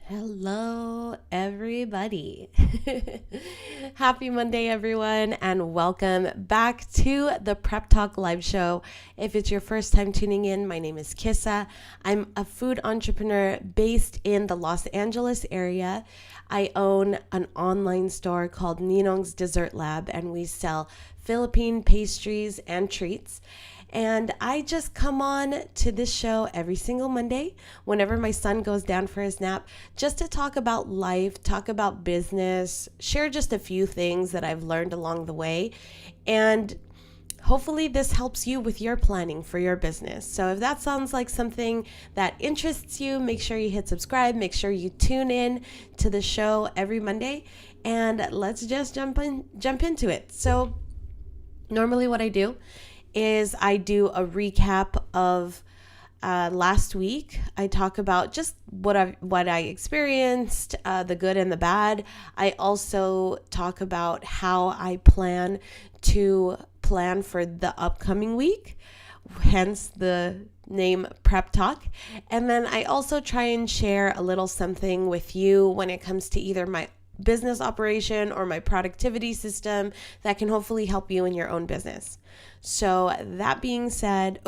Hello, everybody. Happy Monday, everyone, and welcome back to the Prep Talk live show. If it's your first time tuning in, my name is Kissa. I'm a food entrepreneur based in the Los Angeles area. I own an online store called Ninong's Dessert Lab, and we sell Philippine pastries and treats. And I just come on to this show every single Monday whenever my son goes down for his nap, just to talk about life, talk about business, share just a few things that I've learned along the way. And hopefully this helps you with your planning for your business. So if that sounds like something that interests you, make sure you hit subscribe, make sure you tune in to the show every Monday, and let's just jump into it. So normally what I do is I do a recap of last week. I talk about just what I experienced, the good and the bad. I also talk about how I plan for the upcoming week, hence the name Prep Talk. And then I also try and share a little something with you when it comes to either my business operation or my productivity system that can hopefully help you in your own business. So that being said,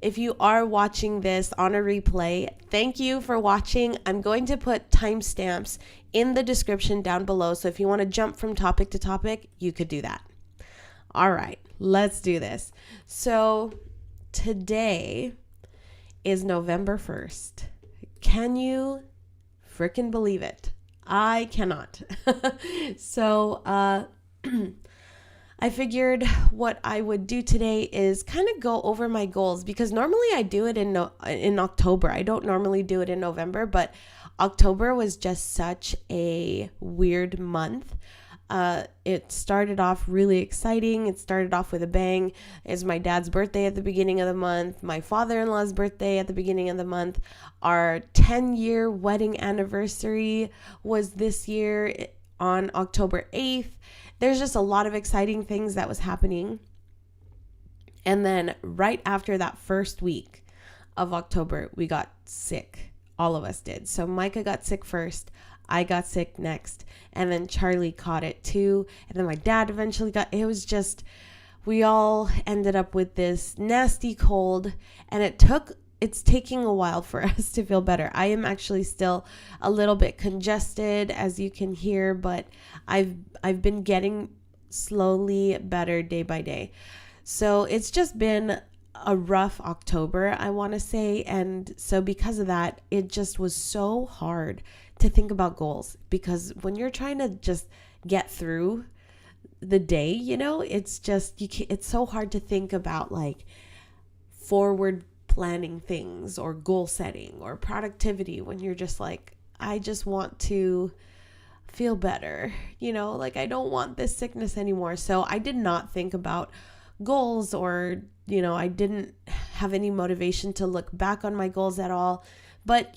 if you are watching this on a replay, thank you for watching. I'm going to put timestamps in the description down below. So if you want to jump from topic to topic, you could do that. All right, let's do this. So today is November 1st. Can you freaking believe it? I cannot. So I figured what I would do today is kind of go over my goals, because normally I do it in October. I don't normally do it in November, but October was just such a weird month. It started off really exciting. It started off with a bang. It's my dad's birthday at the beginning of the month, my father-in-law's birthday at the beginning of the month. Our 10-year wedding anniversary was this year on October 8th. There's just a lot of exciting things that was happening. And then right after that first week of October, we got sick. All of us did. So Micah got sick first. I got sick next, and then Charlie caught it too, and then my dad eventually got it. Was just, we all ended up with this nasty cold, and it's taking a while for us to feel better. I am actually still a little bit congested, as you can hear, but I've been getting slowly better day by day. So it's just been a rough October, I want to say, and so because of that, it just was so hard to think about goals, because when you're trying to just get through the day, it's just it's so hard to think about like forward planning things or goal setting or productivity when you're just like, I just want to feel better, like I don't want this sickness anymore. So I did not think about goals, or I didn't have any motivation to look back on my goals at all. But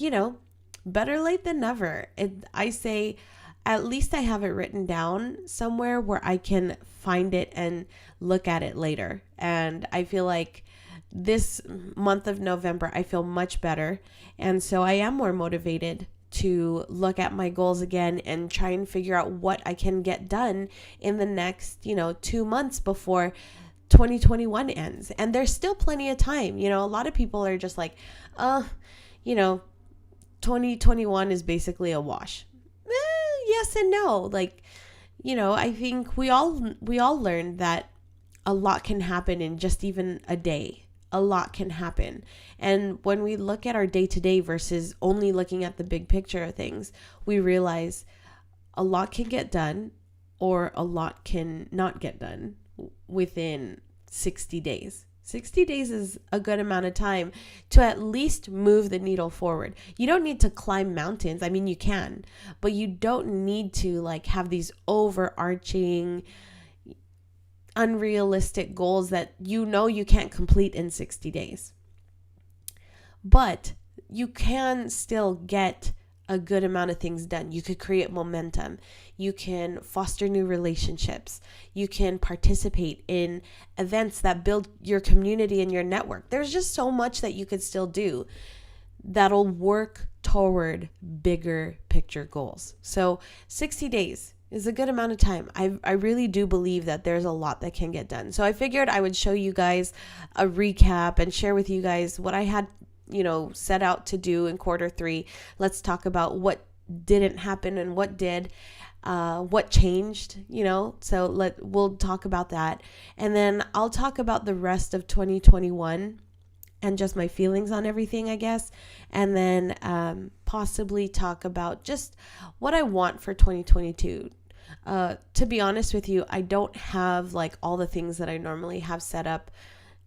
better late than never. I say, at least I have it written down somewhere where I can find it and look at it later. And I feel like this month of November, I feel much better. And so I am more motivated to look at my goals again and try and figure out what I can get done in the next, 2 months before 2021 ends. And there's still plenty of time. A lot of people are just like, 2021 is basically a wash. Yes and no. I think we all learned that a lot can happen in just even a day. A lot can happen. And when we look at our day-to-day versus only looking at the big picture of things, we realize a lot can get done, or a lot can not get done within 60 days. 60 days is a good amount of time to at least move the needle forward. You don't need to climb mountains. I mean, you can, but you don't need to have these overarching, unrealistic goals that you can't complete in 60 days. But you can still get a good amount of things done. You could create momentum. You can foster new relationships. You can participate in events that build your community and your network. There's just so much that you could still do that'll work toward bigger picture goals. So 60 days is a good amount of time. I really do believe that there's a lot that can get done. So I figured I would show you guys a recap and share with you guys what I had, set out to do in quarter 3. Let's talk about what didn't happen and what did, what changed, so we'll talk about that. And then I'll talk about the rest of 2021 and just my feelings on everything, I guess. And then possibly talk about just what I want for 2022. To be honest with you, I don't have like all the things that I normally have set up.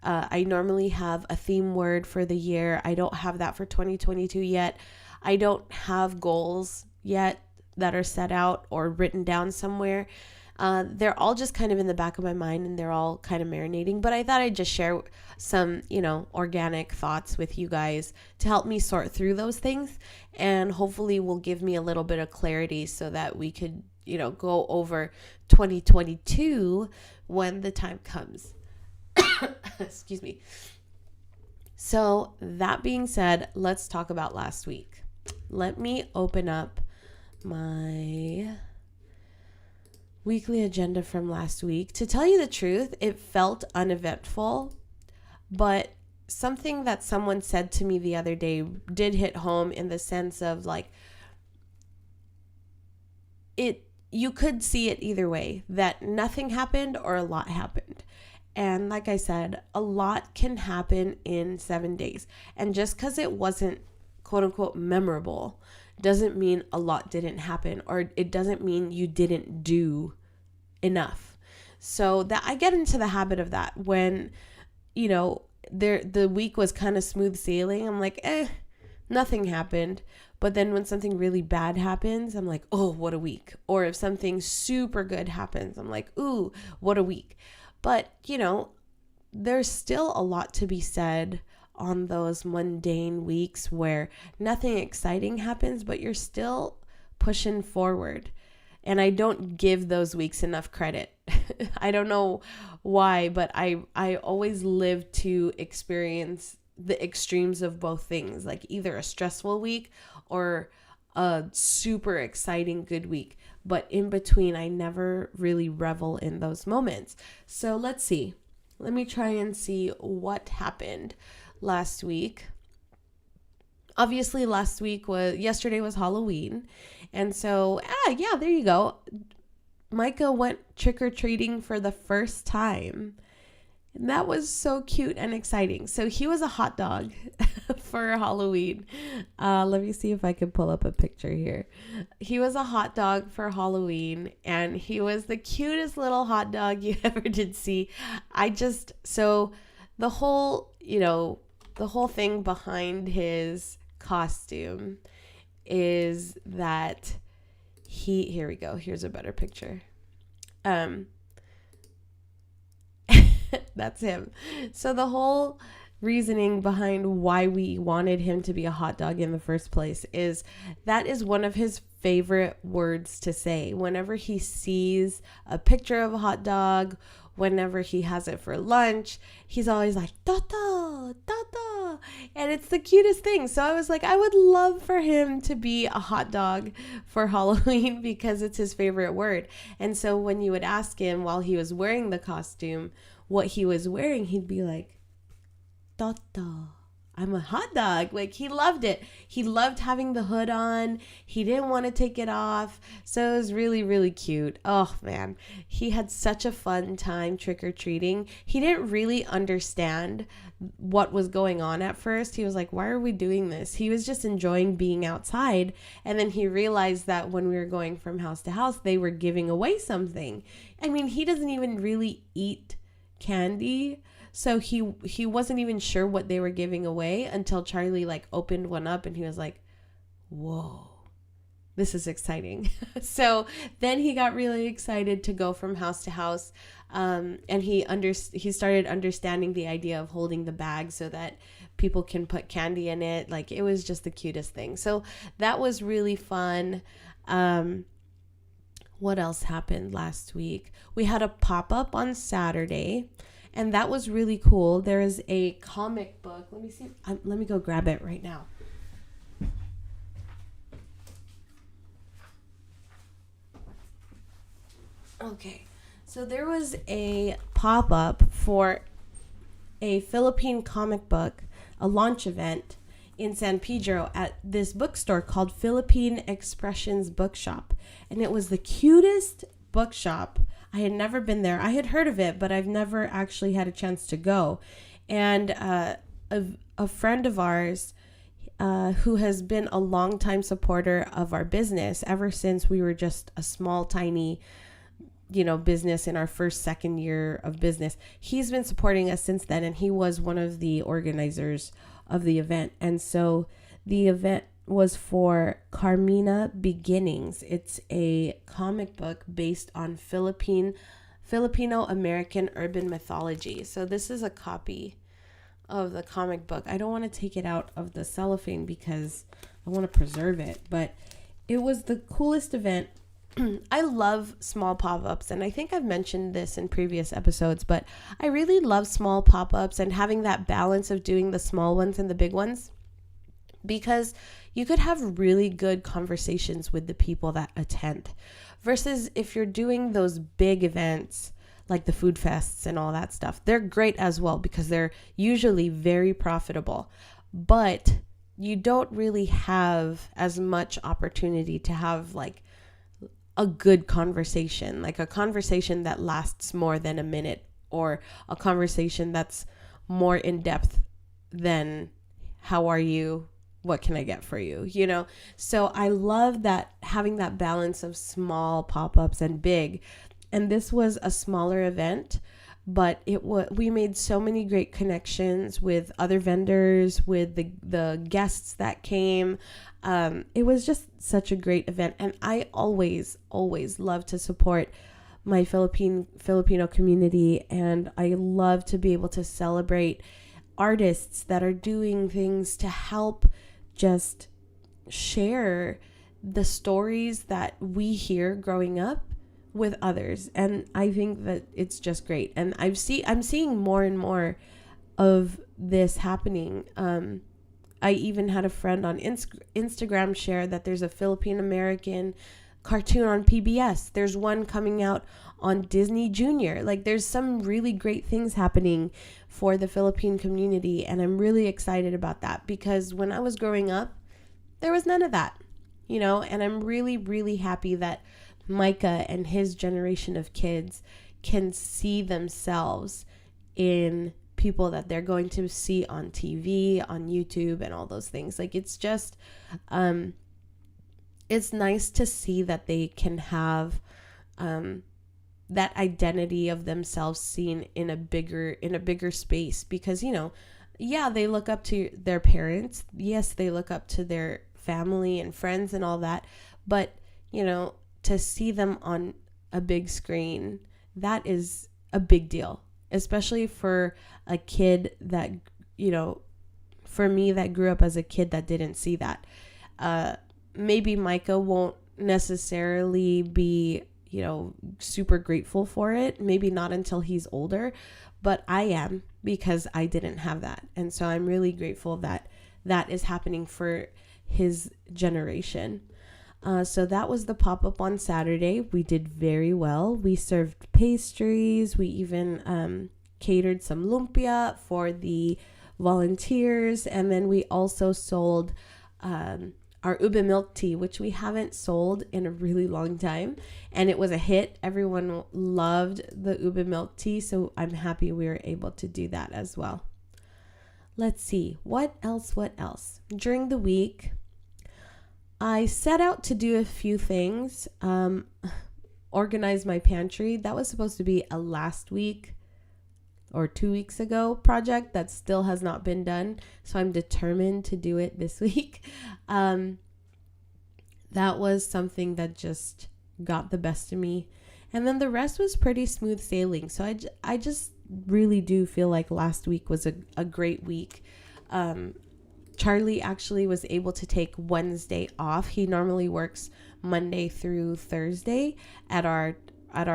I normally have a theme word for the year. I don't have that for 2022 yet. I don't have goals yet that are set out or written down somewhere. They're all just kind of in the back of my mind and they're all kind of marinating, but I thought I'd just share some, organic thoughts with you guys to help me sort through those things, and hopefully will give me a little bit of clarity so that we could, go over 2022 when the time comes. Excuse me. So that being said, let's talk about last week. Let me open up my weekly agenda from last week. To tell you the truth, it felt uneventful, but something that someone said to me the other day did hit home in the sense of like, you could see it either way, that nothing happened or a lot happened. And like I said, a lot can happen in 7 days. And just because it wasn't quote unquote memorable doesn't mean a lot didn't happen, or it doesn't mean you didn't do enough. So that I get into the habit of that when, the week was kind of smooth sailing. I'm like, nothing happened. But then when something really bad happens, I'm like, oh, what a week. Or if something super good happens, I'm like, ooh, what a week. But, there's still a lot to be said on those mundane weeks where nothing exciting happens, but you're still pushing forward. And I don't give those weeks enough credit. I don't know why, but I always live to experience the extremes of both things, like either a stressful week or a super exciting good week. But in between, I never really revel in those moments. So let's see. Let me try and see what happened last week. Obviously, yesterday was Halloween. And so, there you go. Micah went trick-or-treating for the first time. And that was so cute and exciting. So he was a hot dog for Halloween. Let me see if I can pull up a picture here. He was a hot dog for Halloween, and he was the cutest little hot dog you ever did see. So the whole thing behind his costume is that here we go. Here's a better picture. That's him. So the whole reasoning behind why we wanted him to be a hot dog in the first place is that is one of his favorite words to say. Whenever he sees a picture of a hot dog, whenever he has it for lunch, he's always like, Tata, Tata. And it's the cutest thing. So I was like, I would love for him to be a hot dog for Halloween because it's his favorite word. And so when you would ask him while he was wearing the costume what he was wearing, he'd be like, Tata, I'm a hot dog. Like, he loved it. He loved having the hood on. He didn't want to take it off. So it was really, really cute. Oh, man. He had such a fun time trick-or-treating. He didn't really understand what was going on at first. He was like, why are we doing this? He was just enjoying being outside. And then he realized that when we were going from house to house, they were giving away something. I mean, he doesn't even really eat candy. So he wasn't even sure what they were giving away until Charlie opened one up and he was like, whoa, this is exciting. So then he got really excited to go from house to house. And he started understanding the idea of holding the bag so that people can put candy in it. Like, it was just the cutest thing. So that was really fun. What else happened last week? We had a pop-up on Saturday. And that was really cool. There is a comic book. Let me see. Let me go grab it right now. Okay. So there was a pop-up for a Philippine comic book, a launch event in San Pedro at this bookstore called Philippine Expressions Bookshop. And it was the cutest bookshop. I had never been there. I had heard of it, but I've never actually had a chance to go. And a friend of ours who has been a longtime supporter of our business ever since we were just a small, tiny business in our second year of business. He's been supporting us since then, and he was one of the organizers of the event. And so the event was for Carmina Beginnings. It's a comic book based on Filipino American urban mythology. So this is a copy of the comic book. I don't want to take it out of the cellophane because I want to preserve it, but it was the coolest event. I love small pop-ups, and I think I've mentioned this in previous episodes, but I really love small pop-ups and having that balance of doing the small ones and the big ones, because you could have really good conversations with the people that attend versus if you're doing those big events like the food fests and all that stuff. They're great as well because they're usually very profitable, but you don't really have as much opportunity to have like a good conversation, like a conversation that lasts more than a minute, or a conversation that's more in depth than how are you, what can I get for you, So I love that, having that balance of small pop-ups and big. And this was a smaller event, but we made so many great connections with other vendors, with the guests that came. It was just such a great event, and I always love to support my Filipino community, and I love to be able to celebrate artists that are doing things to help just share the stories that we hear growing up with others. And I think that it's just great, and I'm seeing more and more of this happening. I even had a friend on Instagram share that there's a Philippine American cartoon on PBS. There's one coming out on Disney Junior. Like, there's some really great things happening for the Philippine community, and I'm really excited about that, because when I was growing up, there was none of that, and I'm really, really happy that Micah and his generation of kids can see themselves in people that they're going to see on TV, on YouTube, and all those things. Like, it's just, it's nice to see that they can have that identity of themselves seen in a bigger space, because, they look up to their parents. Yes, they look up to their family and friends and all that, but, to see them on a big screen, that is a big deal, especially for a kid that, for me that grew up as a kid that didn't see that. Maybe Micah won't necessarily be, super grateful for it. Maybe not until he's older, but I am, because I didn't have that. And so I'm really grateful that that is happening for his generation. So that was the pop-up on Saturday. We did very well. We served pastries. We even catered some lumpia for the volunteers. And then we also sold our ube milk tea, which we haven't sold in a really long time. And it was a hit. Everyone loved the ube milk tea. So I'm happy we were able to do that as well. Let's see. What else? During the week, I set out to do a few things. Organize my pantry. That was supposed to be a last week or 2 weeks ago project that still has not been done. So I'm determined to do it this week. That was something that just got the best of me. And then the rest was pretty smooth sailing. So I just really do feel like last week was a great week. Charlie actually was able to take Wednesday off. He normally works Monday through Thursday at our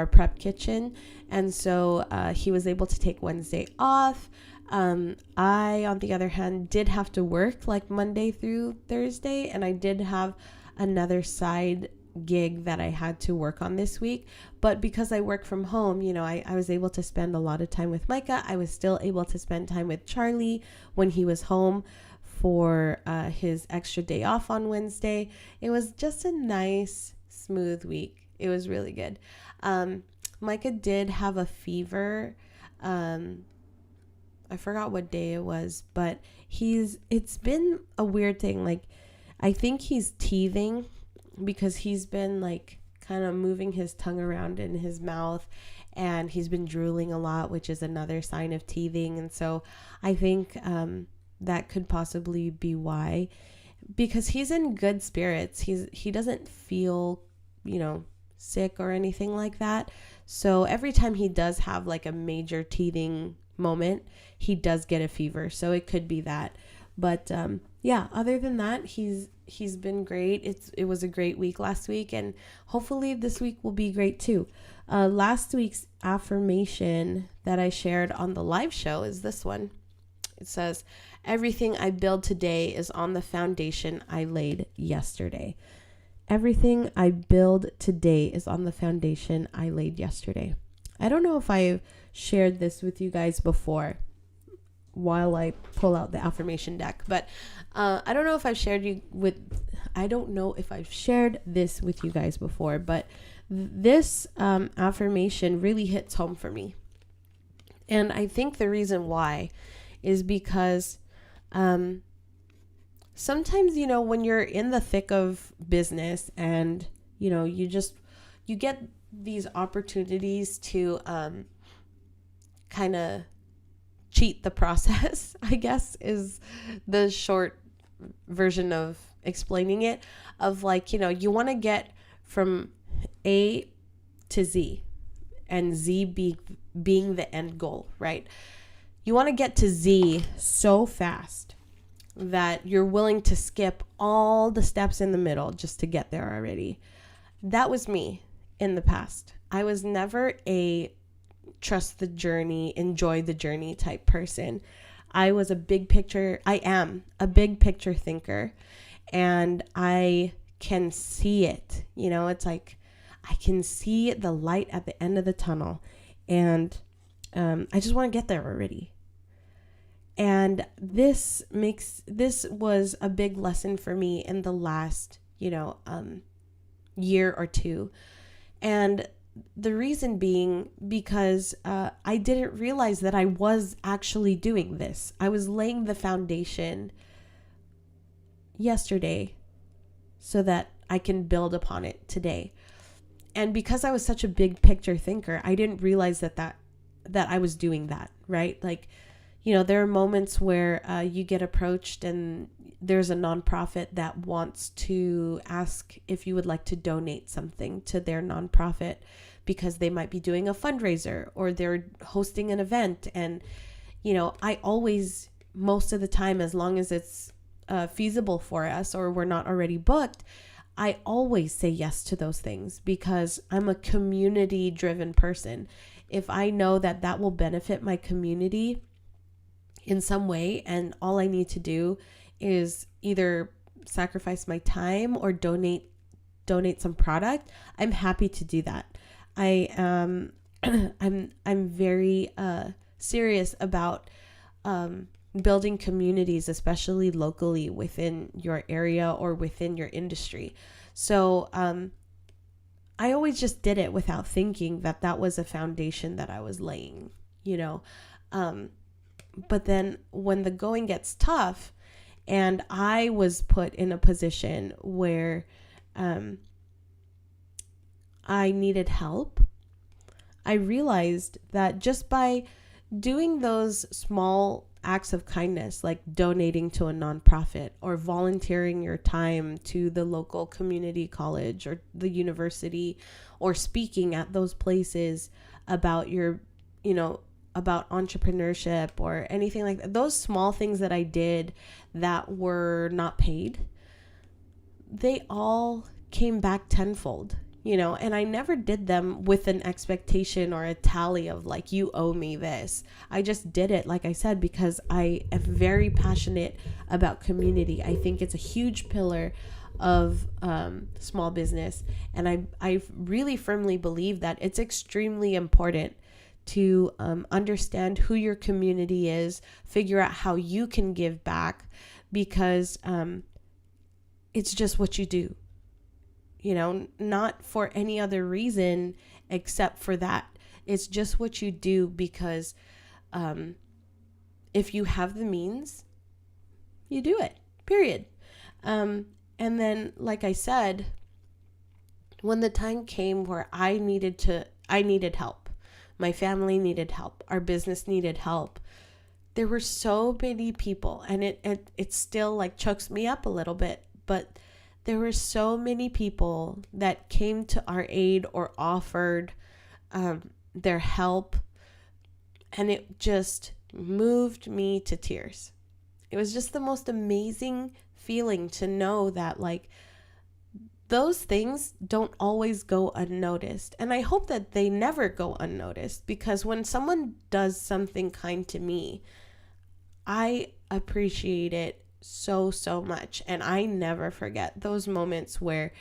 prep kitchen. And so he was able to take Wednesday off. I, on the other hand, did have to work like Monday through Thursday. And I did have another side gig that I had to work on this week. But because I work from home, I was able to spend a lot of time with Micah. I was still able to spend time with Charlie when he was home for his extra day off on Wednesday. It was just a nice, smooth week. It was really good. Micah did have a fever. I forgot what day it was, but it's been a weird thing. Like, I think he's teething because he's been like kind of moving his tongue around in his mouth, and he's been drooling a lot, which is another sign of teething. And so I think that could possibly be why, because he's in good spirits. He doesn't feel, sick or anything like that. So every time he does have like a major teething moment, he does get a fever. So it could be that. But other than that, he's been great. It was a great week last week, and hopefully this week will be great too. Last week's affirmation that I shared on the live show is this one. It says, "Everything I build today is on the foundation I laid yesterday." Everything I build today is on the foundation I laid yesterday. I don't know if I've shared this with you guys before while I pull out the affirmation deck, but I don't know if I've shared this with you guys before, but this affirmation really hits home for me. And I think the reason why is because sometimes, when you're in the thick of business and, you get these opportunities to kind of cheat the process, I guess, is the short version of explaining it, of like, you want to get from A to Z, and Z being the end goal, right? You want to get to Z so fast that you're willing to skip all the steps in the middle just to get there already. That was me in the past. I was never a trust the journey, enjoy the journey type person. I am a big picture thinker, and I can see it. It's like I can see the light at the end of the tunnel, and I just want to get there already. And this was a big lesson for me in the last, year or two. And the reason being because I didn't realize that I was actually doing this. I was laying the foundation yesterday so that I can build upon it today. And because I was such a big picture thinker, I didn't realize that I was doing that, right? Like, there are moments where you get approached and there's a nonprofit that wants to ask if you would like to donate something to their nonprofit because they might be doing a fundraiser or they're hosting an event. And, I always, most of the time, as long as it's feasible for us or we're not already booked, I always say yes to those things because I'm a community-driven person. If I know that will benefit my community in some way, and all I need to do is either sacrifice my time or donate some product, I'm happy to do that. I'm very serious about building communities, especially locally within your area or within your industry. So I always just did it without thinking that was a foundation that I was laying, but then when the going gets tough and I was put in a position where I needed help, I realized that just by doing those small acts of kindness, like donating to a nonprofit or volunteering your time to the local community college or the university, or speaking at those places about about entrepreneurship or anything like that, those small things that I did that were not paid, they all came back tenfold, and I never did them with an expectation or a tally of like, you owe me this. I just did it, like I said, because I am very passionate about community. I think it's a huge pillar of small business. And I really firmly believe that it's extremely important to understand who your community is, figure out how you can give back, because it's just what you do, not for any other reason except for that. It's just what you do because if you have the means, you do it, period. And then, like I said, when the time came where I needed help, my family needed help, our business needed help, there were so many people, and it still like chokes me up a little bit, but there were so many people that came to our aid or offered their help, and it just moved me to tears. It was just the most amazing feeling to know that like those things don't always go unnoticed. And I hope that they never go unnoticed, because when someone does something kind to me, I appreciate it so much. And I never forget those moments where,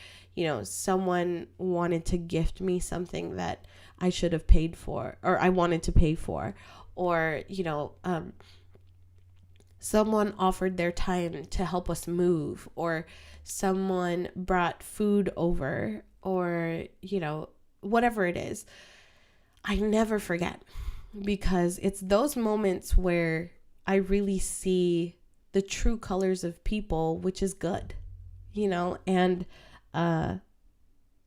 someone wanted to gift me something that I should have paid for, or I wanted to pay for, or, someone offered their time to help us move, or someone brought food over, or, whatever it is. I never forget, because it's those moments where I really see the true colors of people, which is good, and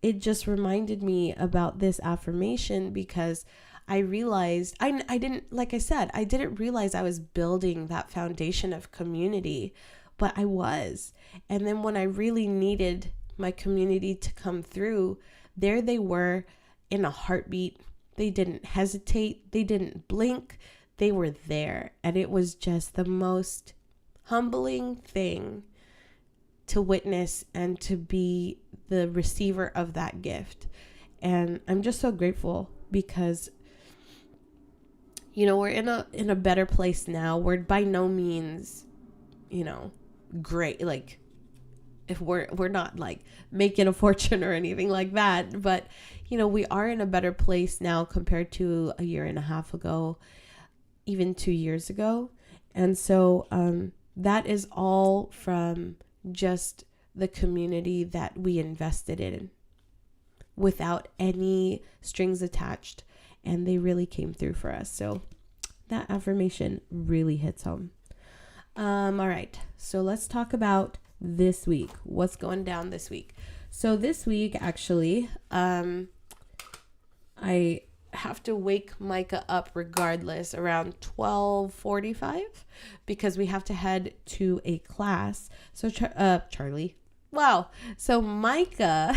it just reminded me about this affirmation, because I realized I didn't, like I said, I didn't realize I was building that foundation of community, but I was. And then when I really needed my community to come through, there they were in a heartbeat. They didn't hesitate. They didn't blink. They were there. And it was just the most humbling thing to witness and to be the receiver of that gift. And I'm just so grateful, because we're in a better place now. We're by no means, great. Like, if we're not like making a fortune or anything like that, but we are in a better place now compared to a year and a half ago, even 2 years ago. And so that is all from just the community that we invested in without any strings attached. And they really came through for us. So that affirmation really hits home. All right. So let's talk about this week. What's going down this week? So this week, actually, I have to wake Micah up regardless around 12:45, because we have to head to a class. So Charlie. Wow. So Micah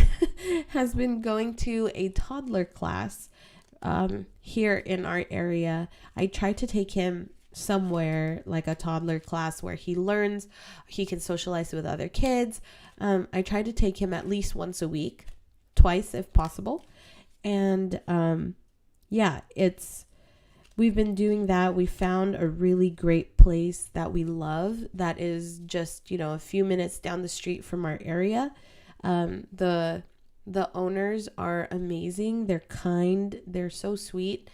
has been going to a toddler class here in our area. I tried to take him somewhere like a toddler class where he learns, he can socialize with other kids. I tried to take him at least once a week, twice if possible. And we've been doing that. We found a really great place that we love that is just, a few minutes down the street from our area. The owners are amazing. They're kind. They're so sweet.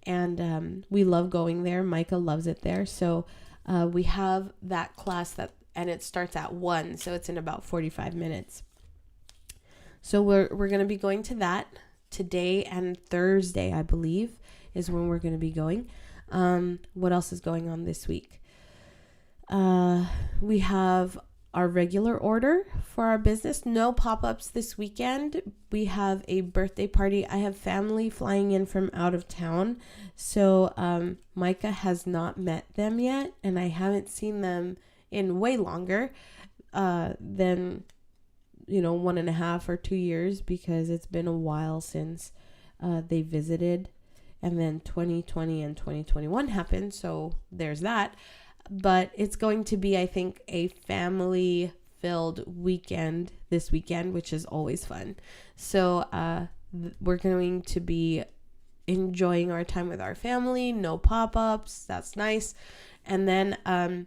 And we love going there. Micah loves it there. So we have that class and it starts at 1. So it's in about 45 minutes. So we're going to be going to that today and Thursday, I believe, is when we're going to be going. What else is going on this week? We have our regular order for our business. No pop-ups this weekend. We have a birthday party. I have family flying in from out of town. So Micah has not met them yet, and I haven't seen them in way longer than 1.5 or 2 years, because it's been a while since they visited. And then 2020 and 2021 happened. So there's that. But it's going to be, I think, a family-filled weekend this weekend, which is always fun. So we're going to be enjoying our time with our family. No pop-ups. That's nice. And then I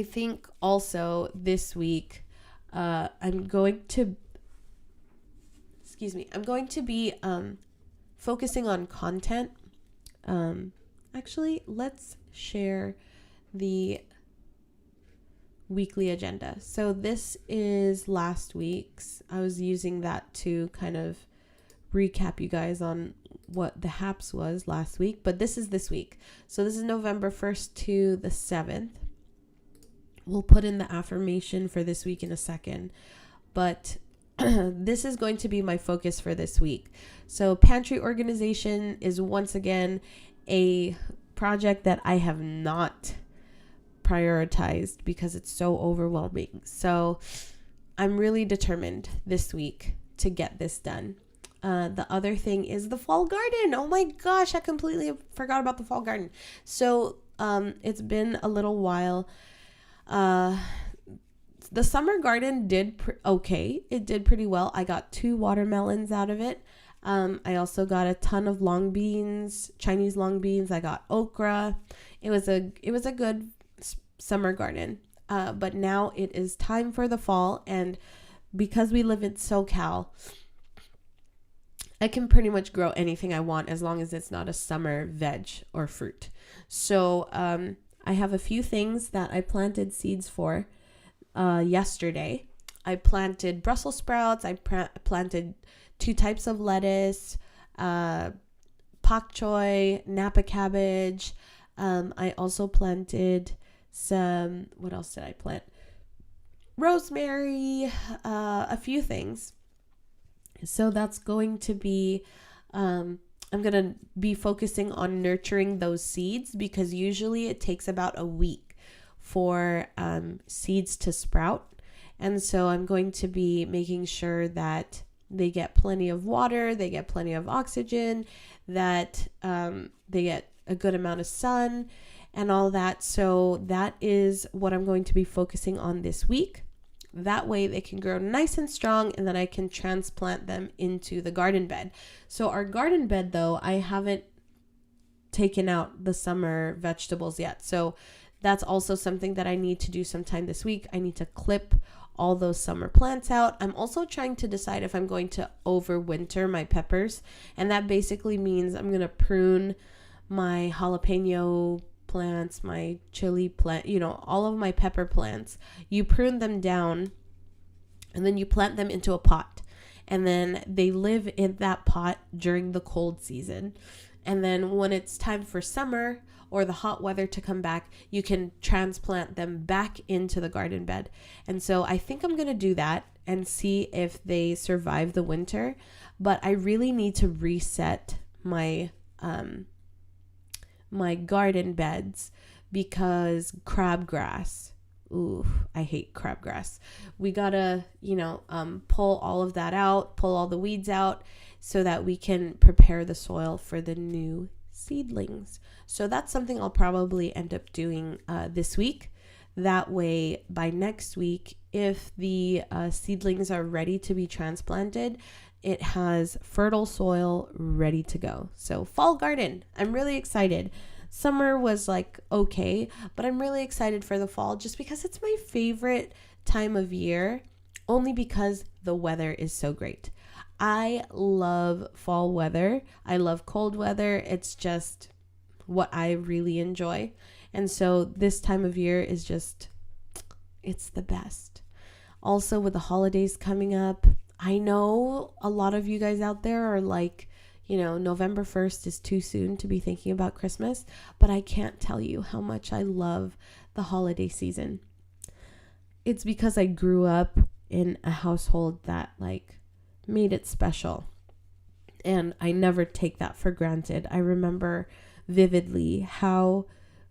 think also this week I'm going to be focusing on content. Actually, let's share the weekly agenda. So this is last week's. I was using that to kind of recap you guys on what the haps was last week, but this is this week. So this is November 1st to the 7th. We'll put in the affirmation for this week in a second, but this is going to be my focus for this week. So pantry organization is once again a project that I have not prioritized because it's so overwhelming. So I'm really determined this week to get this done. The other thing is the fall garden. Oh my gosh, I completely forgot about the fall garden. So it's been a little while. The summer garden did okay. It did pretty well. I got 2 watermelons out of it. I also got a ton of long beans, Chinese long beans. I got okra. It was a good summer garden. But now it is time for the fall, and because we live in SoCal, I can pretty much grow anything I want as long as it's not a summer veg or fruit. So I have a few things that I planted seeds for yesterday. I planted Brussels sprouts. I planted 2 types of lettuce, pak choy, Napa cabbage. I also planted some, what else did I plant? Rosemary, a few things. So that's going to be, I'm going to be focusing on nurturing those seeds, because usually it takes about a week for seeds to sprout. And so I'm going to be making sure that they get plenty of water, they get plenty of oxygen, that they get a good amount of sun and all that. So that is what I'm going to be focusing on this week. That way they can grow nice and strong, and then I can transplant them into the garden bed. So our garden bed, though, I haven't taken out the summer vegetables yet. So that's also something that I need to do sometime this week. I need to clip all those summer plants out. I'm also trying to decide if I'm going to overwinter my peppers. And that basically means I'm going to prune my jalapeno plants, my chili plant, all of my pepper plants. You prune them down and then you plant them into a pot, and then they live in that pot during the cold season. And then when it's time for summer or the hot weather to come back, you can transplant them back into the garden bed. And so I think I'm going to do that and see if they survive the winter. But I really need to reset my my garden beds, because crabgrass, ooh, I hate crabgrass. We gotta, pull all of that out, pull all the weeds out, so that we can prepare the soil for the new seedlings. So that's something I'll probably end up doing this week. That way, by next week, if the seedlings are ready to be transplanted, it has fertile soil ready to go. So fall garden, I'm really excited. Summer was okay, but I'm really excited for the fall, just because it's my favorite time of year, only because the weather is so great. I love fall weather. I love cold weather. It's just what I really enjoy. And so this time of year is just, it's the best. Also, with the holidays coming up, I know a lot of you guys out there are November 1st is too soon to be thinking about Christmas, but I can't tell you how much I love the holiday season. It's because I grew up in a household that made it special, and I never take that for granted. I remember vividly how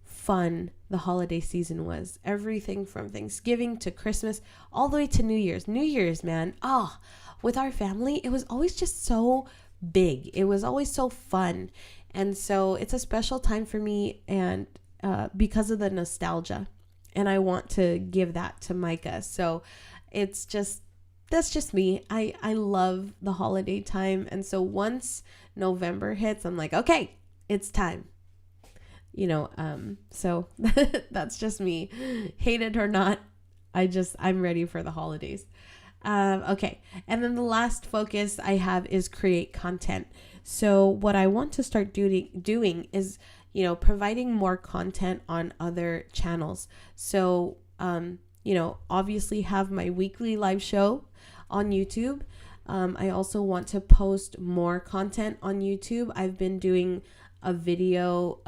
fun the holiday season was. Everything from Thanksgiving to Christmas, all the way to New Year's. New Year's, man. With our family, it was always just so big. It was always so fun. And so it's a special time for me, and because of the nostalgia. And I want to give that to Micah. So that's just me. I love the holiday time. And so once November hits, I'm like, okay, it's time. So that's just me. Hate it or not, I'm ready for the holidays. Okay. And then the last focus I have is create content. So what I want to start doing is, providing more content on other channels. So, obviously have my weekly live show on YouTube. I also want to post more content on YouTube. I've been doing a video,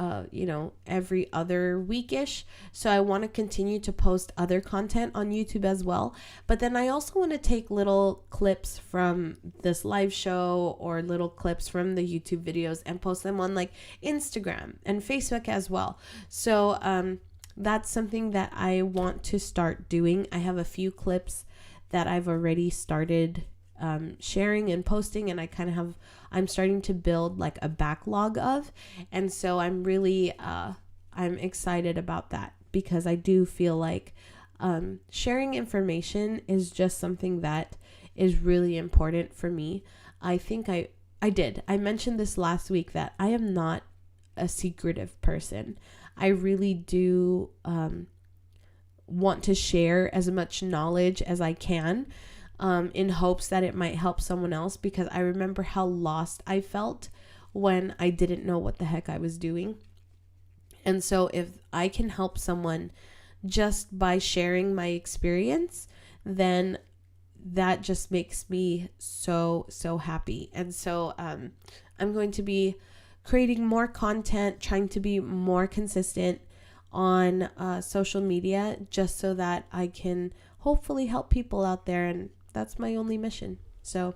every other weekish. So I want to continue to post other content on YouTube as well. But then I also want to take little clips from this live show or little clips from the YouTube videos and post them on like Instagram and Facebook as well. So that's something that I want to start doing. I have a few clips that I've already started sharing and posting, and I'm starting to build like a backlog of, and so I'm really I'm excited about that, because I do feel like sharing information is just something that is really important for me. I think I mentioned this last week that I am not a secretive person. I really do want to share as much knowledge as I can, in hopes that it might help someone else, because I remember how lost I felt when I didn't know what the heck I was doing. And so if I can help someone just by sharing my experience, then that just makes me so happy. And so I'm going to be creating more content, trying to be more consistent on social media, just so that I can hopefully help people out there, and that's my only mission. So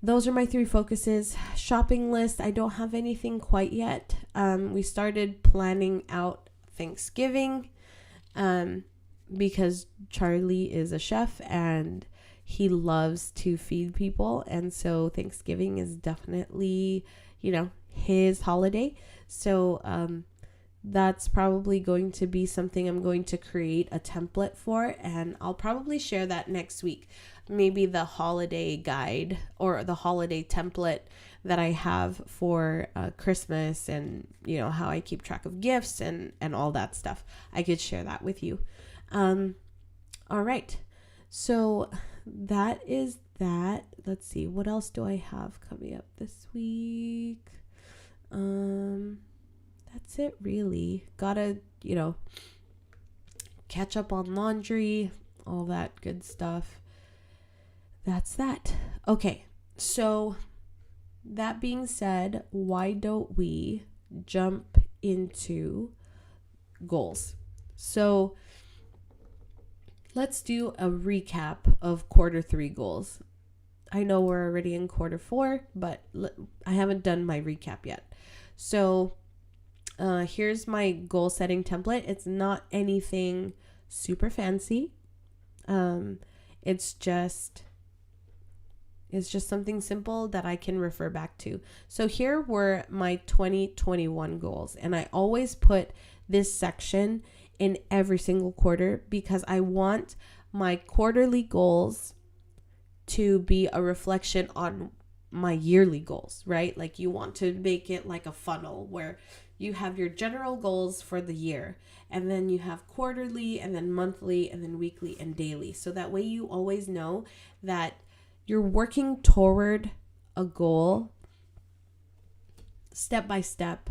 those are my 3 focuses. Shopping list, I don't have anything quite yet. We started planning out Thanksgiving because Charlie is a chef and he loves to feed people, and so Thanksgiving is definitely, his holiday. So that's probably going to be something I'm going to create a template for, and I'll probably share that next week. Maybe the holiday guide or the holiday template that I have for Christmas, and how I keep track of gifts and all that stuff. I could share that with you. All right. So that is that. Let's see. What else do I have coming up this week? That's it really. Gotta, catch up on laundry, all that good stuff. That's that. Okay. So that being said, why don't we jump into goals? So let's do a recap of quarter 3 goals. I know we're already in quarter 4, but I haven't done my recap yet. So here's my goal setting template. It's not anything super fancy. It's just something simple that I can refer back to. So here were my 2021 goals, and I always put this section in every single quarter because I want my quarterly goals to be a reflection on my yearly goals, right? Like you want to make it like a funnel where you have your general goals for the year, and then you have quarterly, and then monthly, and then weekly and daily. So that way you always know that you're working toward a goal step by step.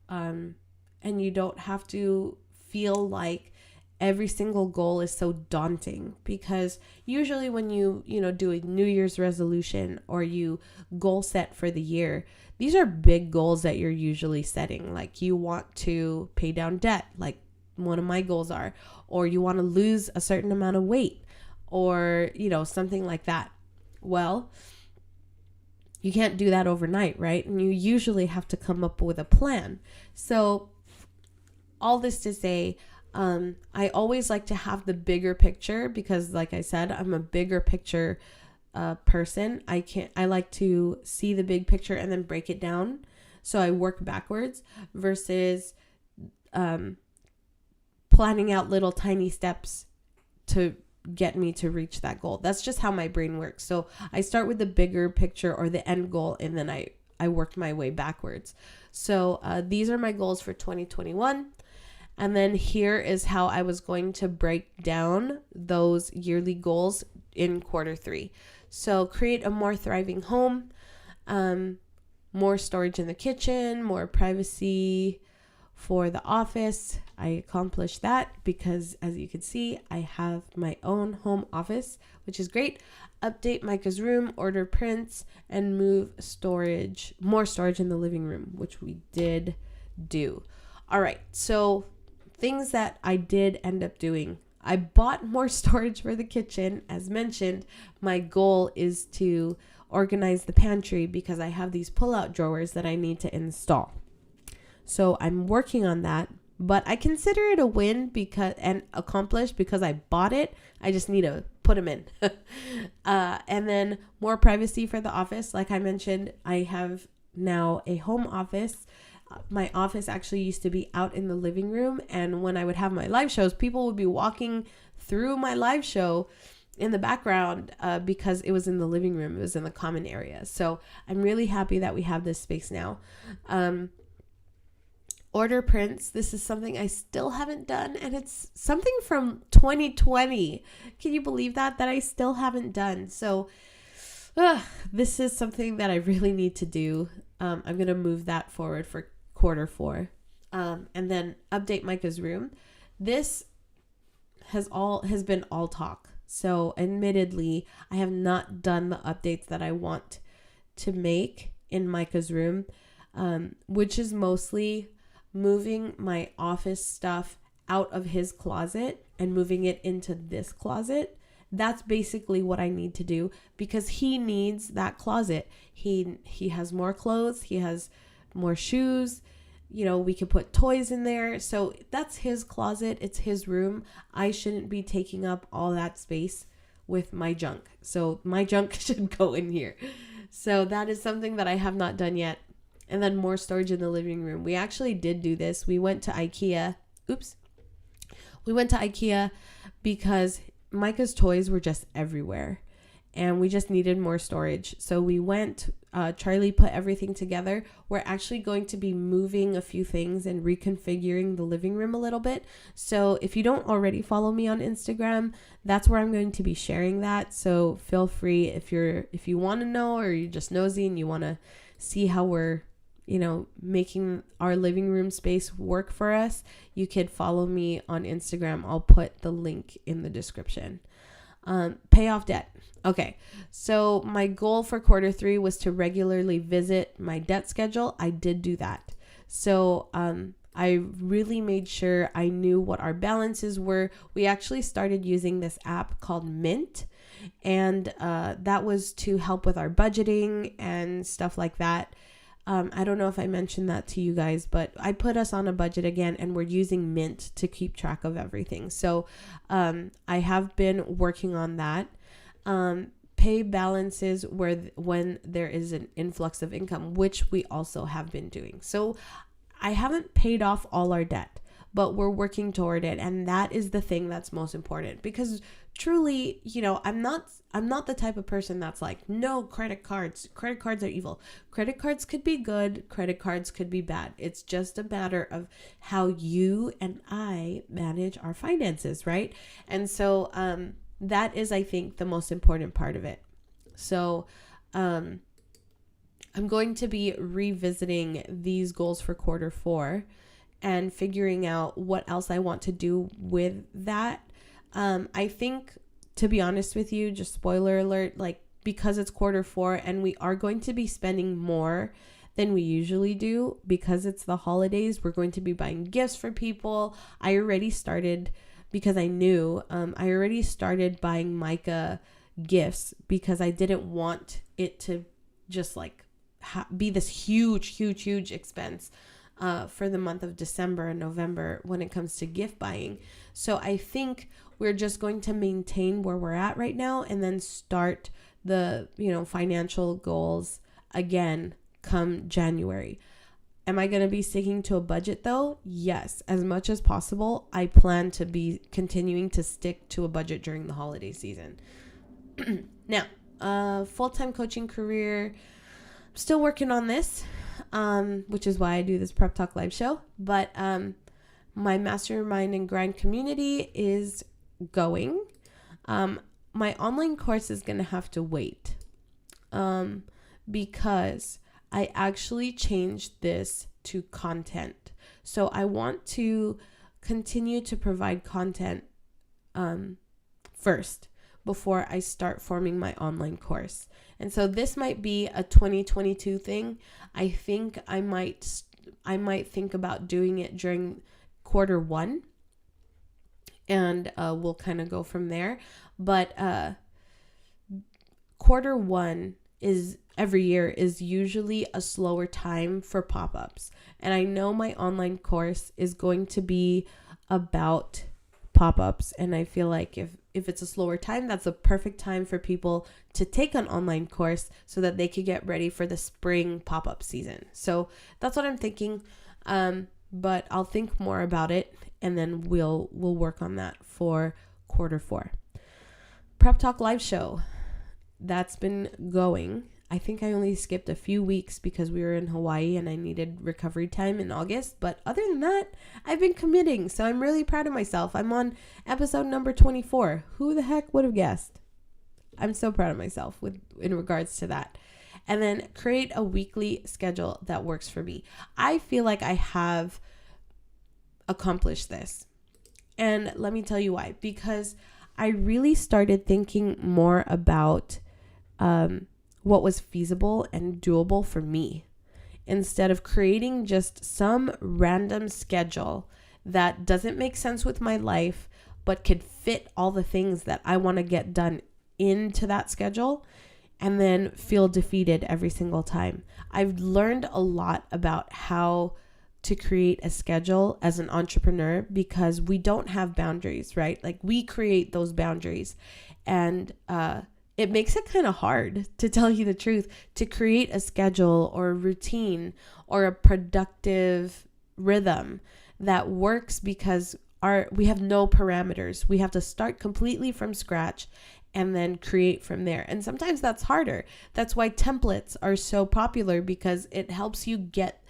And you don't have to feel like every single goal is so daunting, because usually when you do a New Year's resolution or you goal set for the year, these are big goals that you're usually setting. Like you want to pay down debt, like one of my goals are, or you want to lose a certain amount of weight, or, something like that. Well, you can't do that overnight, right? And you usually have to come up with a plan. So all this to say, I always like to have the bigger picture because, like I said, I'm a bigger picture person. I like to see the big picture and then break it down. So I work backwards versus planning out little tiny steps to get me to reach that goal. That's just how my brain works. So I start with the bigger picture or the end goal, and then I work my way backwards. So these are my goals for 2021. And then here is how I was going to break down those yearly goals in quarter 3. So create a more thriving home, more storage in the kitchen, more privacy for the office. I accomplished that because, as you can see, I have my own home office, which is great. Update Micah's room, order prints, and move more storage in the living room, which we did do. All right, so things that I did end up doing. I bought more storage for the kitchen. As mentioned, my goal is to organize the pantry because I have these pull-out drawers that I need to install. So I'm working on that, but I consider it a win and accomplished because I bought it. I just need to put them in. And then more privacy for the office. Like I mentioned, I have now a home office. My office actually used to be out in the living room, and when I would have my live shows, people would be walking through my live show in the background because it was in the living room. It was in the common area. So I'm really happy that we have this space now. Order prints. This is something I still haven't done, and it's something from 2020. Can you believe that I still haven't done? So this is something that I really need to do. I'm going to move that forward for quarter 4. And then update Micah's room. This has been all talk. So admittedly, I have not done the updates that I want to make in Micah's room, which is mostly moving my office stuff out of his closet and moving it into this closet. That's basically what I need to do because he needs that closet. He has more clothes, he has more shoes, we could put toys in there. So that's his closet, it's his room. I shouldn't be taking up all that space with my junk. So my junk should go in here. So that is something that I have not done yet. And then more storage in the living room. We actually did do this. We went to IKEA. We went to IKEA because Micah's toys were just everywhere and we just needed more storage. So we went, Charlie put everything together. We're actually going to be moving a few things and reconfiguring the living room a little bit. So if you don't already follow me on Instagram, that's where I'm going to be sharing that. So feel free if you want to know, or you're just nosy and you want to see how we're making our living room space work for us, you could follow me on Instagram. I'll put the link in the description. Pay off debt. Okay. So my goal for quarter 3 was to regularly visit my debt schedule. I did do that. So, I really made sure I knew what our balances were. We actually started using this app called Mint, and, that was to help with our budgeting and stuff like that. I don't know if I mentioned that to you guys, but I put us on a budget again, and we're using Mint to keep track of everything. So I have been working on that. Pay balances when there is an influx of income, which we also have been doing. So I haven't paid off all our debt, but we're working toward it. And that is the thing that's most important, because truly, I'm not the type of person that's like, no, credit cards are evil. Credit cards could be good. Credit cards could be bad. It's just a matter of how you and I manage our finances, right? And so, that is, I think, the most important part of it. So, I'm going to be revisiting these goals for quarter 4 and figuring out what else I want to do with that. I think, to be honest with you, just spoiler alert, because it's quarter 4 and we are going to be spending more than we usually do because it's the holidays, we're going to be buying gifts for people. I already started because I knew, I already started buying Micah gifts because I didn't want it to just be this huge expense for the month of December and November when it comes to gift buying. So I think we're just going to maintain where we're at right now and then start the, financial goals again come January. Am I going to be sticking to a budget though? Yes. As much as possible, I plan to be continuing to stick to a budget during the holiday season. Now, full-time coaching career, I'm still working on this, which is why I do this Prep Talk live show. But My mastermind and grind community is going. My online course is going to have to wait because I actually changed this to content. So I want to continue to provide content first before I start forming my online course. And so this might be a 2022 thing. I think I might think about doing it during quarter one, and we'll kind of go from there. But quarter one is every year is usually a slower time for pop-ups. And I know my online course is going to be about pop-ups. And I feel like if it's a slower time, that's a perfect time for people to take an online course so that they could get ready for the spring pop-up season. So that's what I'm thinking. But I'll think more about it, and then we'll work on that for quarter four. Prep Talk live show, that's been going. I think I only skipped a few weeks because we were in Hawaii and I needed recovery time in August. But other than that, I've been committing. So I'm really proud of myself. I'm on episode number 24. Who the heck would have guessed? I'm so proud of myself in regards to that. And then create a weekly schedule that works for me. I feel like I have accomplished this. And let me tell you why. Because I really started thinking more about what was feasible and doable for me, instead of creating just some random schedule that doesn't make sense with my life, but could fit all the things that I want to get done into that schedule, and then feel defeated every single time. I've learned a lot about how to create a schedule as an entrepreneur because we don't have boundaries, right? Like we create those boundaries, and it makes it kind of hard, to tell you the truth, to create a schedule or a routine or a productive rhythm that works because we have no parameters. We have to start completely from scratch and then create from there. And sometimes that's harder. That's why templates are so popular, because it helps you get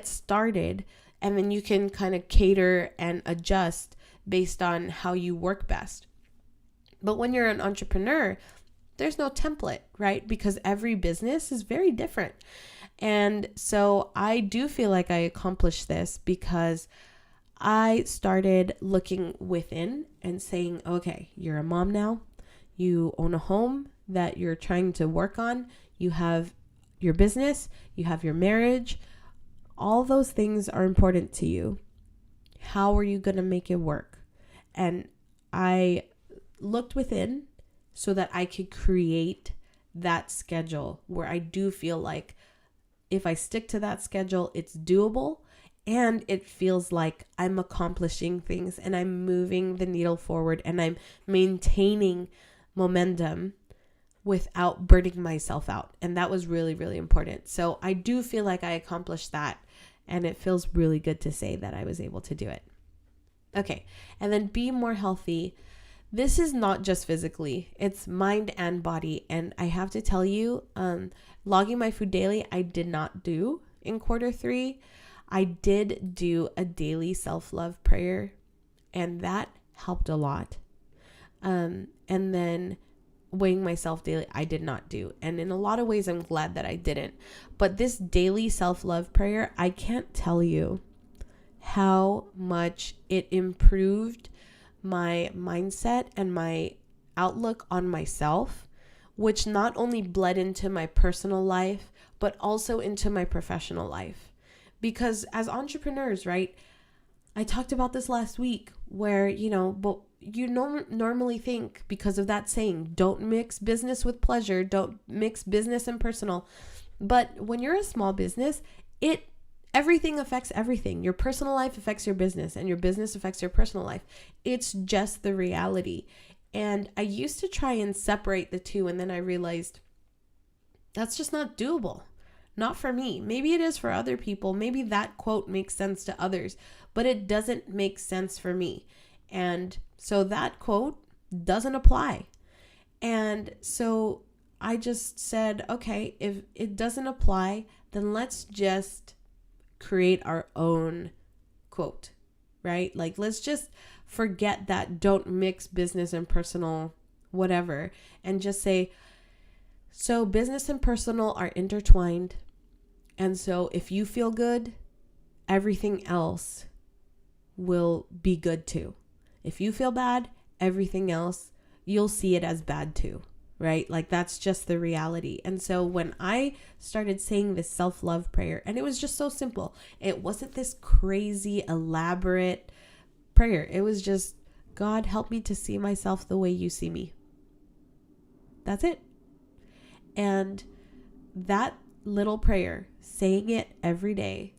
started, and then you can kind of cater and adjust based on how you work best. But when you're an entrepreneur, there's no template, right? Because every business is very different. And so I do feel like I accomplished this because I started looking within and saying, okay, you're a mom now. You own a home that you're trying to work on. You have your business. You have your marriage. All those things are important to you. How are you going to make it work? And I looked within so that I could create that schedule where I do feel like if I stick to that schedule, it's doable, and it feels like I'm accomplishing things and I'm moving the needle forward and I'm maintaining momentum without burning myself out. And that was really, really important. So I do feel like I accomplished that, and it feels really good to say that I was able to do it. Okay. And then be more healthy. This is not just physically, it's mind and body. And I have to tell you, logging my food daily, I did not do in quarter three. I did do a daily self-love prayer, and that helped a lot. And then weighing myself daily, I did not do. And in a lot of ways, I'm glad that I didn't. But this daily self-love prayer, I can't tell you how much it improved my mindset and my outlook on myself, which not only bled into my personal life, but also into my professional life. Because as entrepreneurs, right, I talked about this last week where, but you normally think, because of that saying, don't mix business with pleasure, don't mix business and personal. But when you're a small business, everything affects everything. Your personal life affects your business, and your business affects your personal life. It's just the reality. And I used to try and separate the two, and then I realized that's just not doable. Not for me. Maybe it is for other people. Maybe that quote makes sense to others, but it doesn't make sense for me. And so that quote doesn't apply. And so I just said, okay, if it doesn't apply, then let's just create our own quote, right? Like, let's just forget that, don't mix business and personal, whatever, and just say, so business and personal are intertwined. And so if you feel good, everything else will be good too. If you feel bad, everything else, you'll see it as bad too, right? Like, that's just the reality. And so when I started saying this self-love prayer, and it was just so simple, it wasn't this crazy elaborate prayer. It was just, God, help me to see myself the way you see me. That's it. And that little prayer, saying it every day,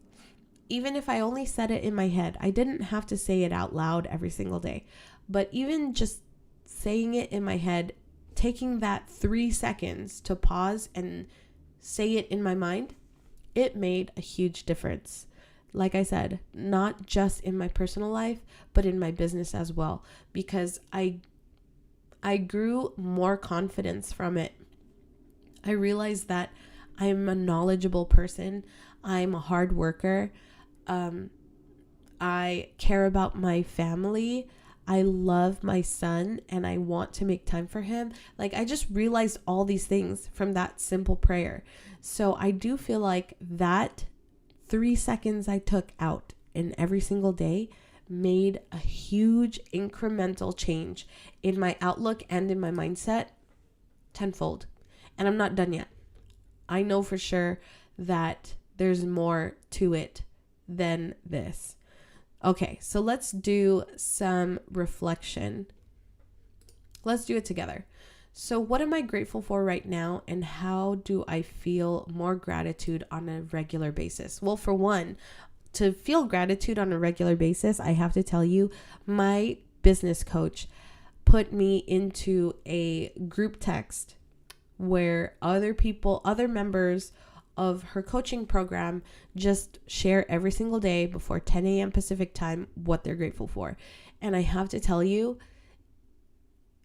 even if I only said it in my head, I didn't have to say it out loud every single day, but even just saying it in my head, taking that 3 seconds to pause and say it in my mind, it made a huge difference. Like I said, not just in my personal life, but in my business as well, because I grew more confidence from it. I realized that I'm a knowledgeable person. I'm a hard worker. I care about my family. I love my son and I want to make time for him. Like, I just realized all these things from that simple prayer. So I do feel like that 3 seconds I took out in every single day made a huge incremental change in my outlook and in my mindset tenfold. And I'm not done yet. I know for sure that there's more to it than this. Okay, so let's do some reflection. Let's do it together. So what am I grateful for right now, and how do I feel more gratitude on a regular basis? Well, for one, to feel gratitude on a regular basis, I have to tell you, my business coach put me into a group text where other members of her coaching program just share every single day before 10 a.m. Pacific time what they're grateful for. And I have to tell you,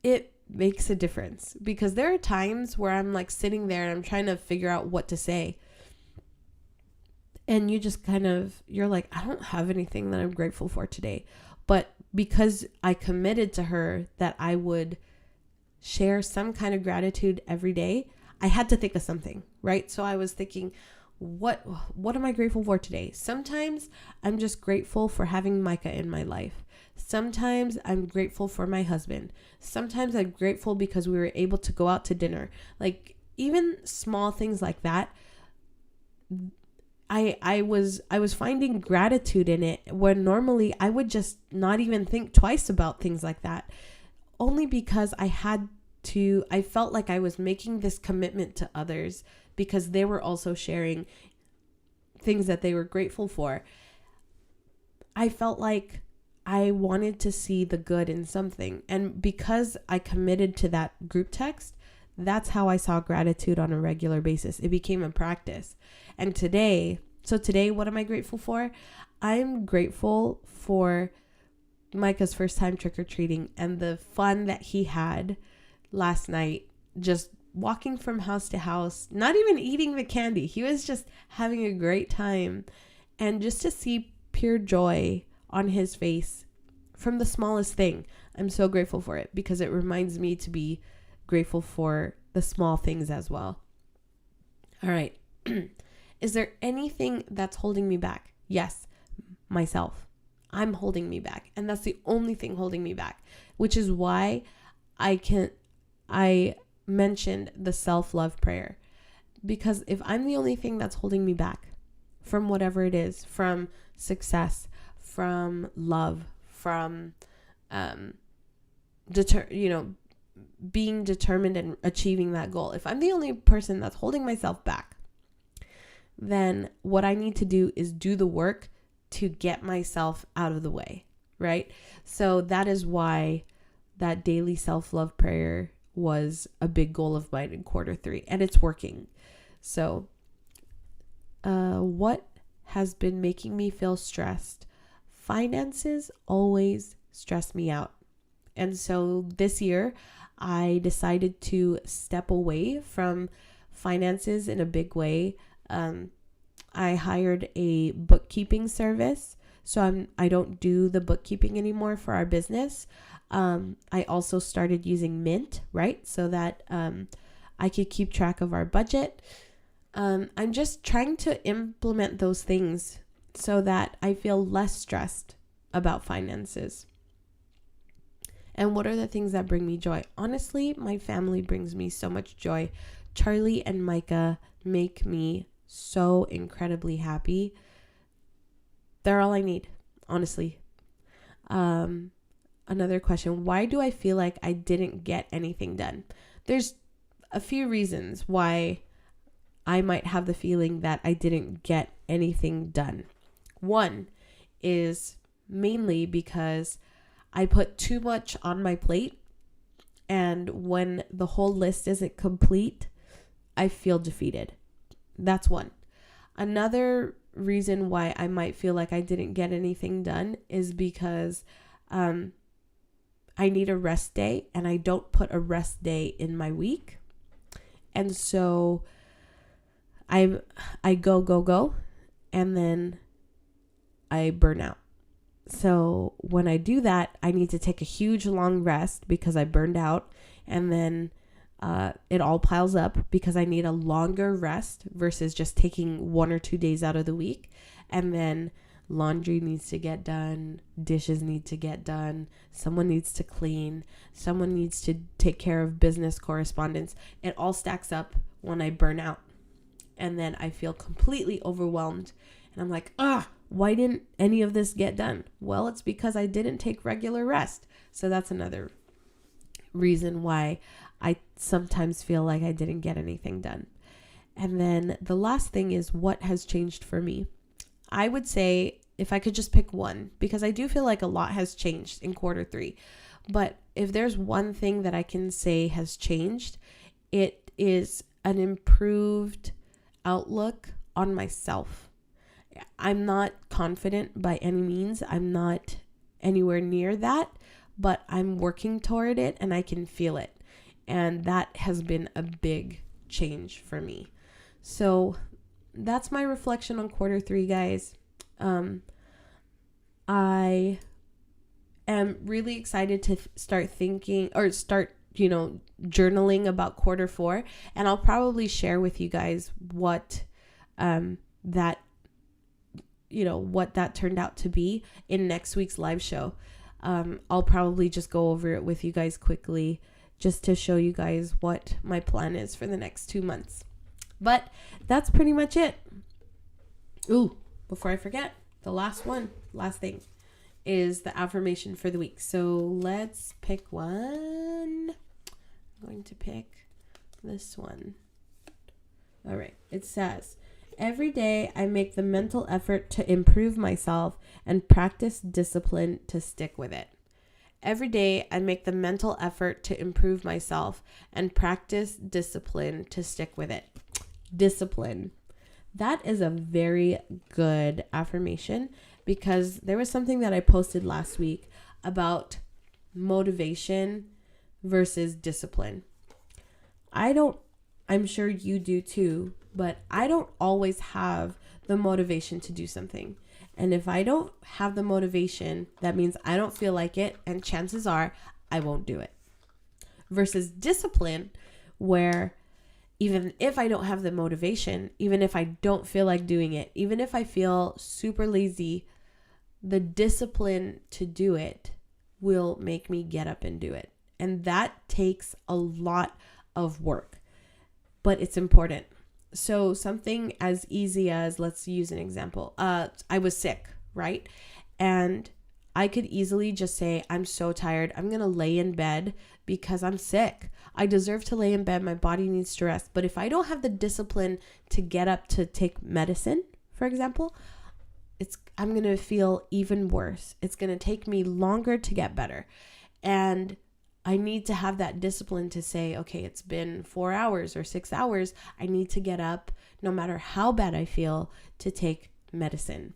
it makes a difference, because there are times where I'm like sitting there and I'm trying to figure out what to say. And you just you're like, I don't have anything that I'm grateful for today. But because I committed to her that I would share some kind of gratitude every day, I had to think of something, right? So I was thinking, what am I grateful for today? Sometimes I'm just grateful for having Micah in my life. Sometimes I'm grateful for my husband. Sometimes I'm grateful because we were able to go out to dinner. Like, even small things like that, I was finding gratitude in it, where normally I would just not even think twice about things like that, only because I felt like I was making this commitment to others because they were also sharing things that they were grateful for. I felt like I wanted to see the good in something. And because I committed to that group text, that's how I saw gratitude on a regular basis. It became a practice. And today, what am I grateful for? I'm grateful for Micah's first time trick-or-treating and the fun that he had last night, just walking from house to house, not even eating the candy. He was just having a great time. And just to see pure joy on his face from the smallest thing, I'm so grateful for it, because it reminds me to be grateful for the small things as well. All right. Is there anything that's holding me back? Yes, myself. I'm holding me back. And that's the only thing holding me back, which is why I mentioned the self-love prayer, because if I'm the only thing that's holding me back from whatever it is, from success, from love, from being determined and achieving that goal, if I'm the only person that's holding myself back, then what I need to do is do the work to get myself out of the way, right? So that is why that daily self-love prayer was a big goal of mine in Q3, and it's working. So what has been making me feel stressed? Finances always stress me out. And so this year I decided to step away from finances in a big way. I hired a bookkeeping service So I don't do the bookkeeping anymore for our business. I also started using Mint, right? So that I could keep track of our budget. I'm just trying to implement those things so that I feel less stressed about finances. And what are the things that bring me joy? Honestly, my family brings me so much joy. Charlie and Micah make me so incredibly happy. They're all I need, honestly. Another question, why do I feel like I didn't get anything done? There's a few reasons why I might have the feeling that I didn't get anything done. One is mainly because I put too much on my plate, and when the whole list isn't complete, I feel defeated. That's one. Another reason why I might feel like I didn't get anything done is because I need a rest day, and I don't put a rest day in my week. And so I go, and then I burn out. So when I do that, I need to take a huge long rest because I burned out, and then it all piles up because I need a longer rest versus just taking 1 or 2 days out of the week. And then laundry needs to get done, dishes need to get done, someone needs to clean, someone needs to take care of business correspondence. It all stacks up when I burn out. And then I feel completely overwhelmed. And I'm like, why didn't any of this get done? Well, it's because I didn't take regular rest. So that's another reason why I sometimes feel like I didn't get anything done. And then the last thing is what has changed for me. I would say if I could just pick one, because I do feel like a lot has changed in Q3. But if there's one thing that I can say has changed, it is an improved outlook on myself. I'm not confident by any means. I'm not anywhere near that, but I'm working toward it and I can feel it. And that has been a big change for me. So that's my reflection on Q3, guys. I am really excited to start journaling about Q4. And I'll probably share with you guys what that turned out to be in next week's live show. I'll probably just go over it with you guys quickly just to show you guys what my plan is for the next 2 months. But that's pretty much it. Ooh, before I forget, the last thing is the affirmation for the week. So let's pick one. I'm going to pick this one. All right. It says, every day I make the mental effort to improve myself and practice discipline to stick with it. Every day I make the mental effort to improve myself and practice discipline to stick with it. Discipline. That is a very good affirmation because there was something that I posted last week about motivation versus discipline. I'm sure you do too, but I don't always have the motivation to do something. And if I don't have the motivation, that means I don't feel like it, and chances are I won't do it. Versus discipline, where even if I don't have the motivation, even if I don't feel like doing it, even if I feel super lazy, the discipline to do it will make me get up and do it. And that takes a lot of work, but it's important. So something as easy as, let's use an example. I was sick, right? And I could easily just say, I'm so tired. I'm going to lay in bed because I'm sick. I deserve to lay in bed. My body needs to rest. But if I don't have the discipline to get up to take medicine, for example, I'm going to feel even worse. It's going to take me longer to get better. And I need to have that discipline to say, okay, it's been 4 hours or 6 hours. I need to get up no matter how bad I feel to take medicine.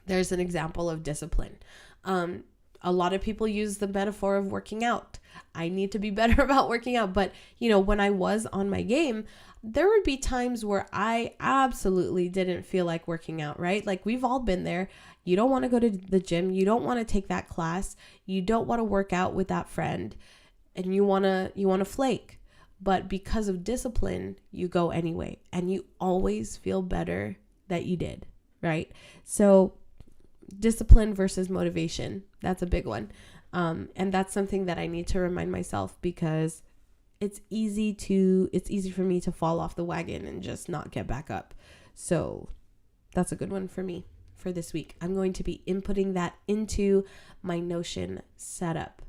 There's an example of discipline. A lot of people use the metaphor of working out. I need to be better about working out. But, when I was on my game, there would be times where I absolutely didn't feel like working out, right? Like we've all been there. You don't want to go to the gym. You don't want to take that class. You don't want to work out with that friend, and you want to flake. But because of discipline, you go anyway, and you always feel better that you did, right? So discipline versus motivation, that's a big one. And that's something that I need to remind myself, because it's easy for me to fall off the wagon and just not get back up. So that's a good one for me for this week. I'm going to be inputting that into my Notion setup.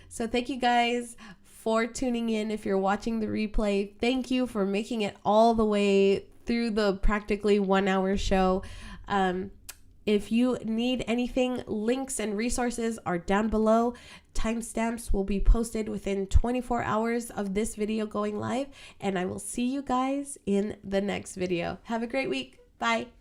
So thank you guys for tuning in. If you're watching the replay, thank you for making it all the way through the practically 1 hour show. If you need anything, links and resources are down below. Timestamps will be posted within 24 hours of this video going live, and I will see you guys in the next video. Have a great week. Bye.